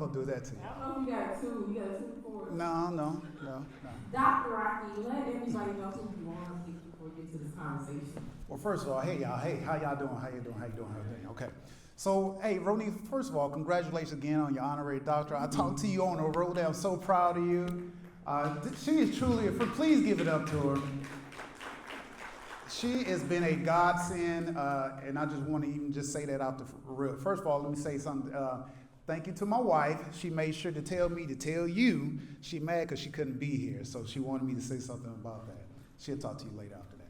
I'll do that to you. I don't know if you got two. You got a two for us. No. Dr. Rocky, let everybody know who you are before we get to this conversation. Well, first of all, hey y'all, hey, how y'all doing? How you doing? Okay. So, hey, Ronic, first of all, congratulations again on your honorary doctorate. I talked to you on the road there. I'm so proud of you. She is truly, please give it up to her. She has been a godsend, and I just want to even just say that out the real. First of all, let me say something. Thank you to my wife. She made sure to tell me to tell you she mad because she couldn't be here, so she wanted me to say something about that. She'll talk to you later after that.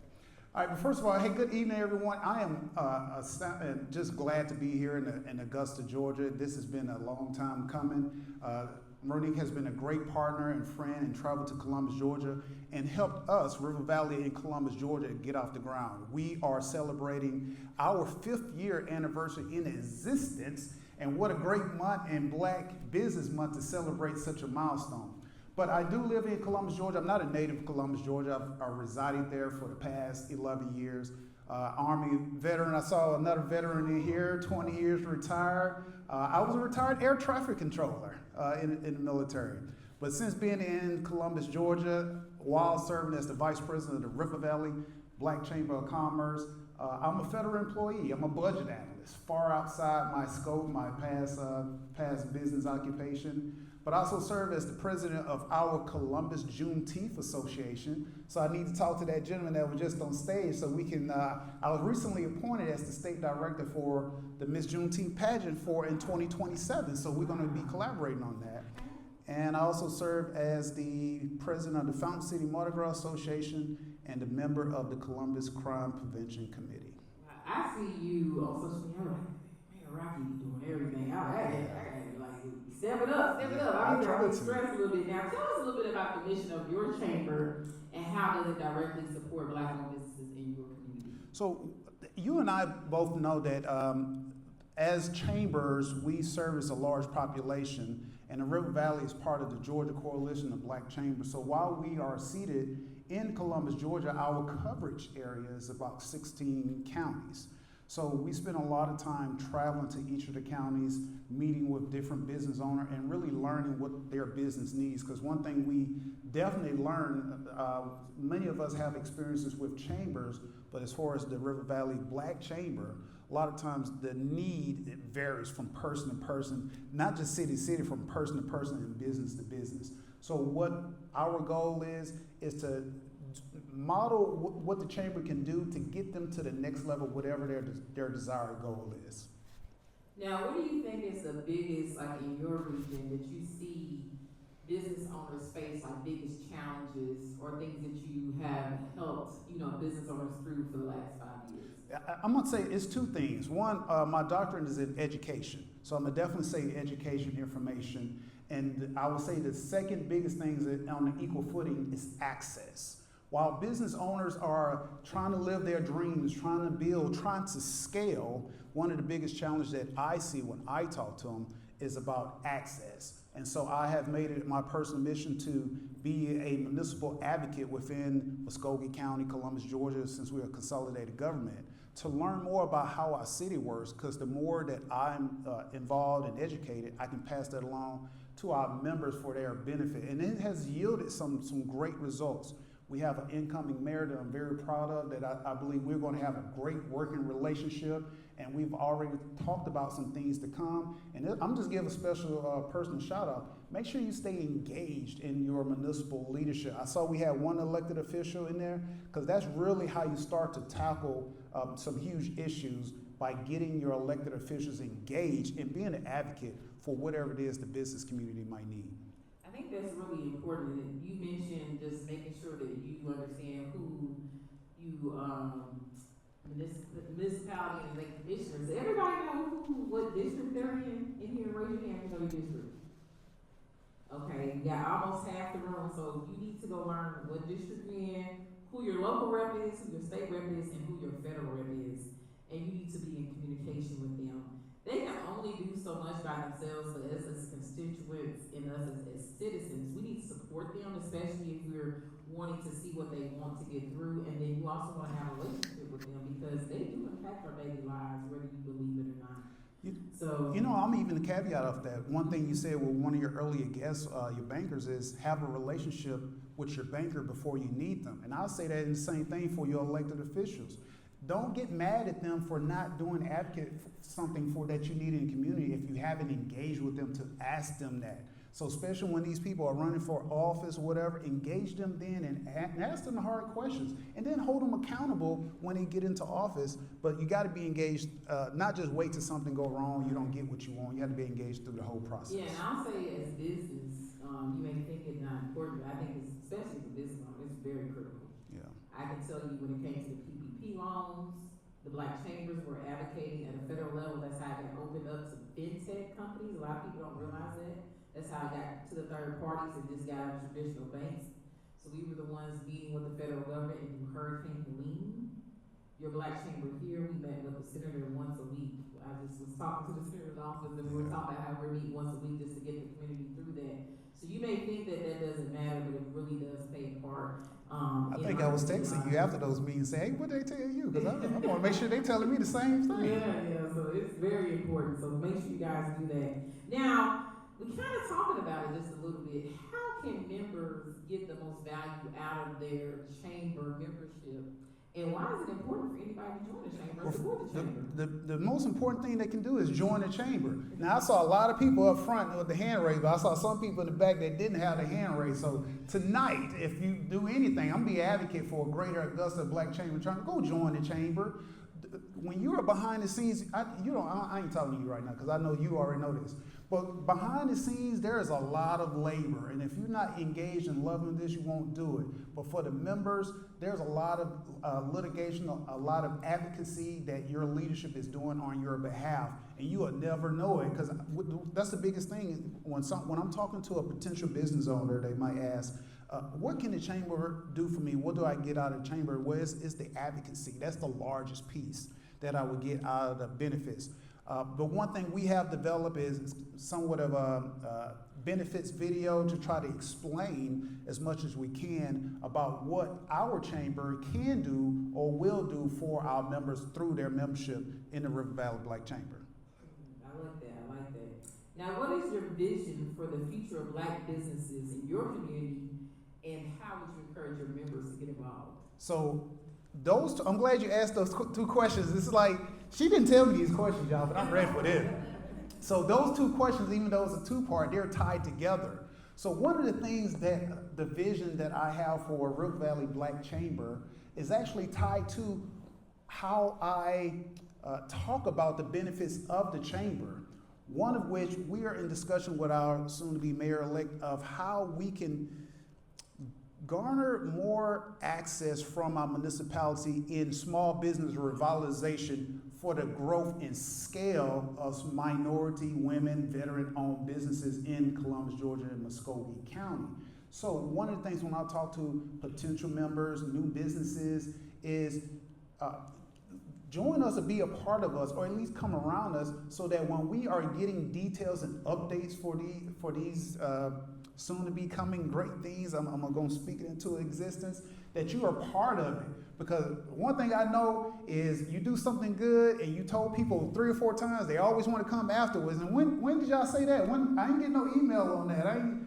All right, but first of all, hey, good evening, everyone. I am just glad to be here in Augusta, Georgia. This has been a long time coming. Ronic has been a great partner and friend and traveled to Columbus, Georgia, and helped us, River Valley in Columbus, Georgia, get off the ground. We are celebrating our 5th year anniversary in existence, and what a great month and Black Business Month to celebrate such a milestone. But I do live in Columbus, Georgia. I'm not a native of Columbus, Georgia. I've resided there for the past 11 years. Army veteran. I saw another veteran in here, 20 years retired. I was a retired air traffic controller in the military. But since being in Columbus, Georgia, while serving as the vice president of the River Valley Black Chamber of Commerce, I'm a federal employee. I'm a budget analyst, far outside my scope, my past business occupation. But I also serve as the president of our Columbus Juneteenth Association. So I need to talk to that gentleman that was just on stage so we can, I was recently appointed as the state director for the Miss Juneteenth pageant in 2027. So we're gonna be collaborating on that. And I also serve as the president of the Fountain City Mardi Gras Association and a member of the Columbus Crime Prevention Committee. I see you on social media. I'm like, man, Rocky be doing everything. Step it up. I'm stressed a little bit now. Tell us a little bit about the mission of your chamber and how does it directly support Black-owned businesses in your community? So you and I both know that as chambers, we service a large population, and the River Valley is part of the Georgia Coalition of Black Chambers. So while we are seated in Columbus, Georgia, our coverage area is about 16 counties. So we spend a lot of time traveling to each of the counties, meeting with different business owners, and really learning what their business needs. Because one thing we definitely learn, many of us have experiences with chambers, but as far as the River Valley Black Chamber, a lot of times the need, it varies from person to person, not just city to city, from person to person and business to business. So what our goal is to model what the chamber can do to get them to the next level, whatever their desired goal is. Now, what do you think is the biggest, like in your region, that you see business owners face, like biggest challenges or things that you have helped, business owners through for the last 5 years? I'm gonna say it's 2 things. One, my doctorate is in education, so I'm gonna definitely say education, information, and I would say the second biggest thing is on an equal footing is access. While business owners are trying to live their dreams, trying to build, trying to scale, one of the biggest challenges that I see when I talk to them is about access. And so I have made it my personal mission to be a municipal advocate within Muskogee County, Columbus, Georgia, since we're a consolidated government, to learn more about how our city works, because the more that I'm involved and educated, I can pass that along to our members for their benefit. And it has yielded some great results. We have an incoming mayor that I'm very proud of, that I believe we're going to have a great working relationship, and we've already talked about some things to come. And I'm just giving a special personal shout out. Make sure you stay engaged in your municipal leadership. I saw we had one elected official in there, because that's really how you start to tackle some huge issues, by getting your elected officials engaged and being an advocate for whatever it is the business community might need. I think that's really important. And you mentioned just making sure that you understand who you, municipality and elected commissioners. Everybody know what district they're in here. Raise your hand if you know your district. Okay, you got almost half the room, so you need to go learn what district you're in, who your local rep is, who your state rep is, and who your federal rep is. And you need to be in communication with them. They can only do so much by themselves, but us as constituents and us as citizens, we need to support them, especially if we're wanting to see what they want to get through. And then you also want to have a relationship with them, because they do impact our daily lives, whether you believe it or not. So You know, I'm even a caveat of that. One thing you said with one of your earlier guests, your bankers, is have a relationship with your banker before you need them. And I'll say that in the same thing for your elected officials. Don't get mad at them for not doing advocate something for that you need in the community if you haven't engaged with them to ask them that. So especially when these people are running for office or whatever, engage them then and ask them the hard questions. And then hold them accountable when they get into office. But you got to be engaged, not just wait till something go wrong, you don't get what you want. You have to be engaged through the whole process. yeah, and I'll say as business, you may think it's not important, but I think it's, especially for business owners, it's very critical. Yeah. I can tell you when it came to the PPP loans, the Black Chambers were advocating at a federal level. That's how it got opened up to fintech companies. A lot of people don't realize that. That's how I got to the third parties and just got out of traditional banks. So we were the ones meeting with the federal government and through Hurricane Helene. Your Black Chamber here, we met with the senator once a week. I just was talking to the senator's office and we were talking about how we're meeting once a week just to get the community through that. So you may think that that doesn't matter, but it really does play a part. I think I was texting you after those meetings saying, hey, what did they tell you? Because I want to make sure they're telling me the same thing. Yeah, so it's very important. So make sure you guys do that. Now, we kind of talking about it just a little bit. How can members get the most value out of their chamber membership? And why is it important for anybody to join the chamber or support the chamber? The most important thing they can do is join the chamber. Now, I saw a lot of people up front with the hand raised, but I saw some people in the back that didn't have the hand raised. So tonight, if you do anything, I'm going to be an advocate for a greater Augusta Black Chamber. Trying to go join the chamber. When you are behind the scenes, I ain't talking to you right now because I know you already know this. But behind the scenes, there is a lot of labor. And if you're not engaged in loving this, you won't do it. But for the members, there's a lot of litigation, a lot of advocacy that your leadership is doing on your behalf. And you will never know it because that's the biggest thing. When I'm talking to a potential business owner, they might ask, what can the chamber do for me? What do I get out of the chamber? Well, it's the advocacy. That's the largest piece that I would get out of the benefits. But one thing we have developed is somewhat of a benefits video to try to explain as much as we can about what our chamber can do or will do for our members through their membership in the River Valley Black Chamber. I like that. Now, what is your vision for the future of Black businesses in your community, and how would you encourage your members to get involved? So I'm glad you asked those two questions. It's like, she didn't tell me these questions, y'all, but I'm ready for this. So those two questions, even though it's a two-part, they're tied together. So one of the things that the vision that I have for River Valley Black Chamber is actually tied to how I talk about the benefits of the chamber. One of which we are in discussion with our soon-to-be mayor-elect of how we can garner more access from our municipality in small business revitalization for the growth and scale of minority, women, veteran-owned businesses in Columbus, Georgia, and Muskogee County. So one of the things when I talk to potential members, new businesses, is join us or be a part of us, or at least come around us, so that when we are getting details and updates for these soon to be coming great things, I'm going to speak it into existence, that you are part of it. Because one thing I know is you do something good and you told people 3 or 4 times, they always want to come afterwards. And when did y'all say that? I ain't getting no email on that.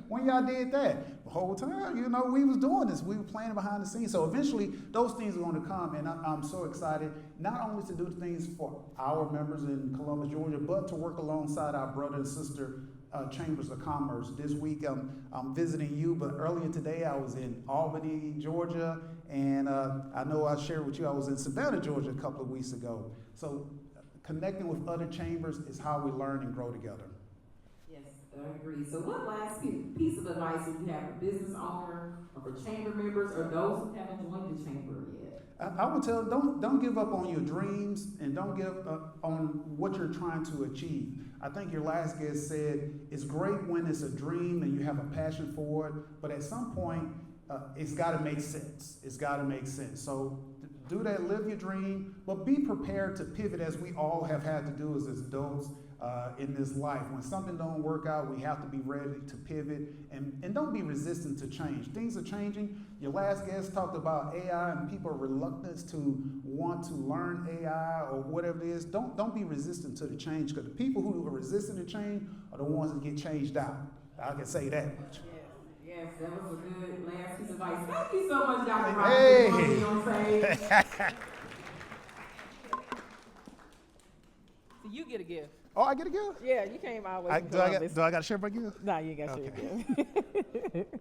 When y'all did that? The whole time, we was doing this. We were playing behind the scenes. So eventually those things are going to come, and I'm so excited, not only to do things for our members in Columbus, Georgia, but to work alongside our brother and sister chambers of commerce. This week I'm visiting you, but earlier today I was in Albany, Georgia, and I know I shared with you I was in Savannah, Georgia a couple of weeks ago. So connecting with other chambers is how we learn and grow together. Yes, I agree. So what last piece of advice would you have for business owner or for chamber members or those who haven't joined the chamber yet? I would tell them, don't give up on your dreams and don't give up on what you're trying to achieve. I think your last guest said it's great when it's a dream and you have a passion for it, but at some point it's got to make sense. It's got to make sense. So do that, live your dream, but be prepared to pivot as we all have had to do as adults. in this life. When something don't work out, we have to be ready to pivot and don't be resistant to change. Things are changing. Your last guest talked about AI and people are reluctant to want to learn AI or whatever it is. Don't be resistant to the change, because the people who are resistant to change are the ones that get changed out. I can say that much. Yes, that was a good last piece of advice. Thank you so much, Dr. Ronic, Hey. for joining me on stage. So you get a gift. Oh, I get a gift? Yeah, you came all the way from Do I Columbus. got to share my gift? Nah, you ain't got to share your gift.